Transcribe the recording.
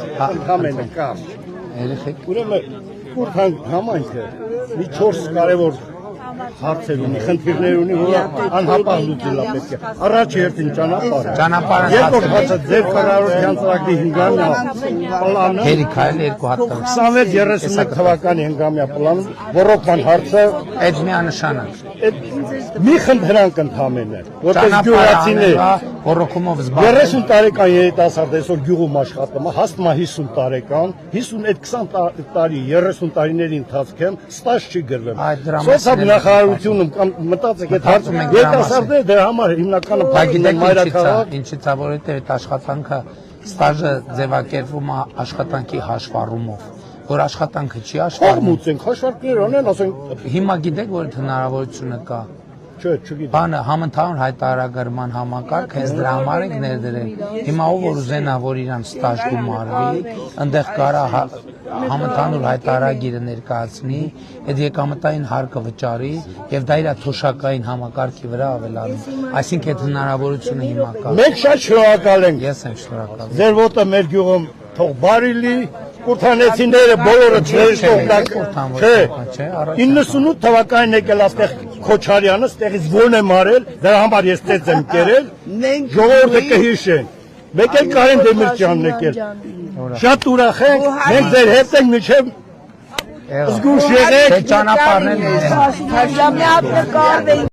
Ընդհանրապես կամ Երեխեք ուրեմն քուրդան համայնքը մի 4 կարևոր հարցեր ունի, խնդիրներ ունի, որ անհապաղ լուծել է պետք է։ Առաջ երթին ճանապարհը։ Երկրորդ հարցը ձեր կառավարության ծրագրի 5-ամյա պլանը։ Հերիքայել 2 հատ 26-31 թվականի 5-ամյա պլանը ռոռոկման հարցը այդ միանշանակ մի խնդրանք ընդհանրեն է, որտեղ գյուղացիներ ռոռոկումով զբաղվում 30 տարեկան երիտասարդ այսօր գյուղում աշխատում է, հասնում է 50 տարեկան, 50 այդ 20 տարի 30 տարիների ընթացքում ստաժ չի գրվել։ Սոցիալ նախարարությունում կամ մտածեք այդ հարցը երիտասարդները դրա համար հիմնականը փակել են մայրաքաղաք։ Ինչից է որ այդ աշխատանքը ստաժը ձևակերպվում է աշխատանքի հաշվառումով, որ աշխատանքը չի հաշվառվում։ Փոխմուծենք, հաշվարկներ անեն, ասենք Հիմա գիտեք որ հնարավորությունը կա։ Չէ, չգիտեմ։ Բանը համընդհանուր հայտարարման համակարգ հենց դրա համար ենք ներդրել։ Հիմա ով որ ուզենա որ իրան ստաժ գումարվի, այնտեղ կարա համընդհանուր հայտարարագիրը ներկայացնի, այդ եկամտային հարկը վճարի եւ դա իր թոշակային համակարգի վրա ավելանում։ Այսինքն այդ հնարավորությունը հիմա կա։ Մենք շատ շնորհակալ ենք։ Ես եմ շնորհակալ։ Ձեր ոտը մեր գյուղում թող բարի լի, կուրթանեցիները բոլորը չերստողնակ։ Չէ, 98 թվականին եկել այստեղ Քոչարյանը, ստեղից ո՞ն է մարել, դրա համար ես ծեծ եմ կերել, ժողովուրդը կհիշեն։ Մեկ էլ Կարեն Դեմիրճյանն եկել։ Շատ ուրախ ենք, մենք ձեր հետ ենք մինչև զգուշ եղեք։ Ճանապարհն